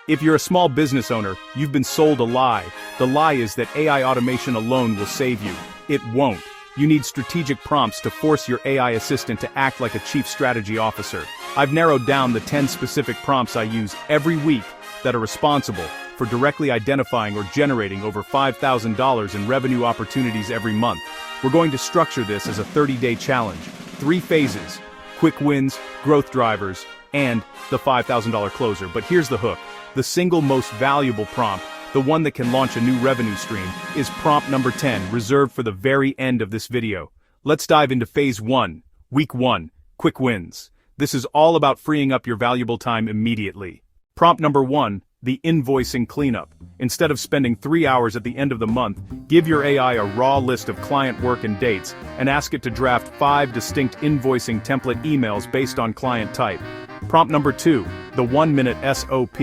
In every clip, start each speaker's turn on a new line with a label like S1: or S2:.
S1: If you're a small business owner, you've been sold a lie. The lie is that AI automation alone will save you. It won't. You need strategic prompts to force your AI assistant to act like a chief strategy officer. I've narrowed down the 10 specific prompts I use every week that are responsible for directly identifying or generating over $5,000 in revenue opportunities every month. We're going to structure this as a 30-day challenge. 3 phases: quick wins, growth drivers, and the $5,000 closer. But here's the hook. The single most valuable prompt, the one that can launch a new revenue stream, is prompt number 10, reserved for the very end of this video. Let's dive into phase 1, week 1, quick wins. This is all about freeing up your valuable time immediately. Prompt number 1, the invoicing cleanup. Instead of spending 3 hours at the end of the month, give your AI a raw list of client work and dates, and ask it to draft 5 distinct invoicing template emails based on client type. Prompt number 2, the 1-minute SOP.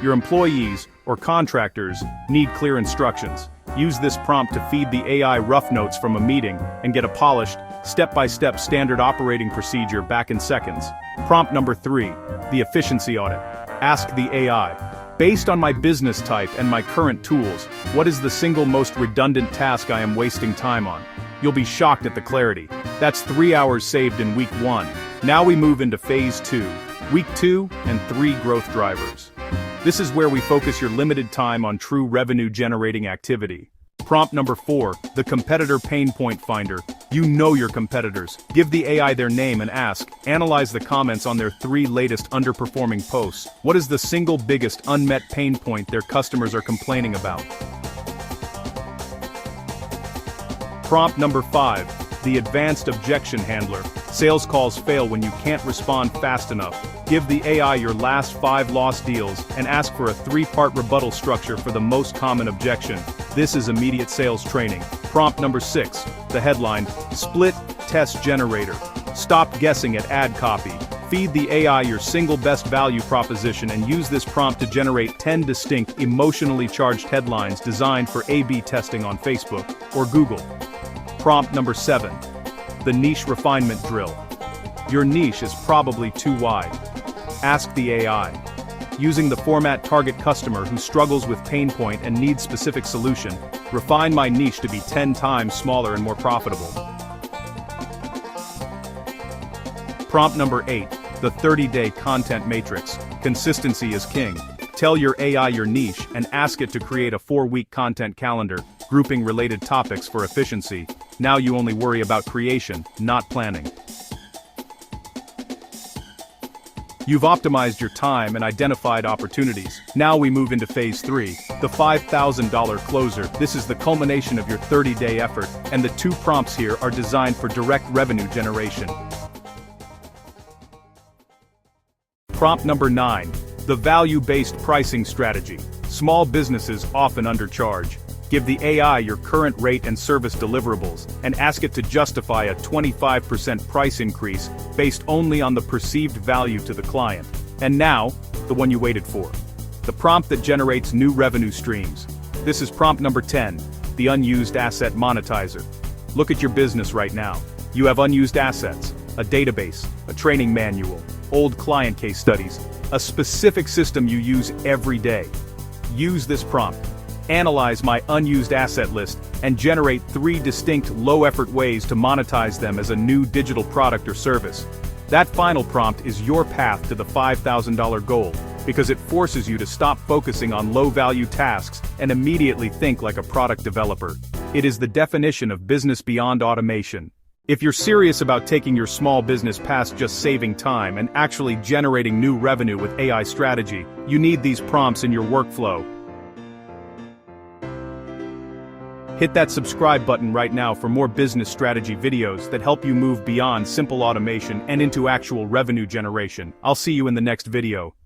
S1: Your employees or contractors need clear instructions. Use this prompt to feed the AI rough notes from a meeting and get a polished, step-by-step standard operating procedure back in seconds. Prompt number 3, the efficiency audit. Ask the AI, based on my business type and my current tools, what is the single most redundant task I am wasting time on? You'll be shocked at the clarity. That's 3 hours saved in week 1. Now we move into phase 2, week 2 and 3 growth drivers. This is where we focus your limited time on true revenue-generating activity. Prompt number 4, the competitor pain point finder. You know your competitors. Give the AI their name and ask, analyze the comments on their 3 latest underperforming posts. What is the single biggest unmet pain point their customers are complaining about? Prompt number 5, the advanced objection handler. Sales calls fail when you can't respond fast enough. Give the AI your last 5 lost deals and ask for a 3-part rebuttal structure for the most common objection. This is immediate sales training. Prompt number 6, the headline, split test generator. Stop guessing at ad copy. Feed the AI your single best value proposition and use this prompt to generate 10 distinct emotionally charged headlines designed for A/B testing on Facebook or Google. Prompt number 7, the niche refinement drill. Your niche is probably too wide. Ask the AI. Using the format target customer who struggles with pain point and needs specific solution, refine my niche to be 10 times smaller and more profitable. Prompt number 8, the 30-day content matrix. Consistency is king. Tell your AI your niche and ask it to create a 4-week content calendar, grouping related topics for efficiency. Now you only worry about creation, not planning. You've optimized your time and identified opportunities. Now we move into phase 3, the $5,000 closer. This is the culmination of your 30-day effort, and the 2 prompts here are designed for direct revenue generation. Prompt number 9, the value-based pricing strategy. Small businesses often undercharge. Give the AI your current rate and service deliverables, and ask it to justify a 25% price increase based only on the perceived value to the client. And now, the one you waited for. The prompt that generates new revenue streams. This is prompt number 10, the unused asset monetizer. Look at your business right now. You have unused assets, a database, a training manual, old client case studies, a specific system you use every day. Use this prompt. Analyze my unused asset list and generate 3 distinct low-effort ways to monetize them as a new digital product or service. That final prompt is your path to the $5,000 goal, because it forces you to stop focusing on low-value tasks and immediately think like a product developer. It is the definition of business beyond automation. If you're serious about taking your small business past just saving time and actually generating new revenue with AI strategy, you need these prompts in your workflow. Hit that subscribe button right now for more business strategy videos that help you move beyond simple automation and into actual revenue generation. I'll see you in the next video.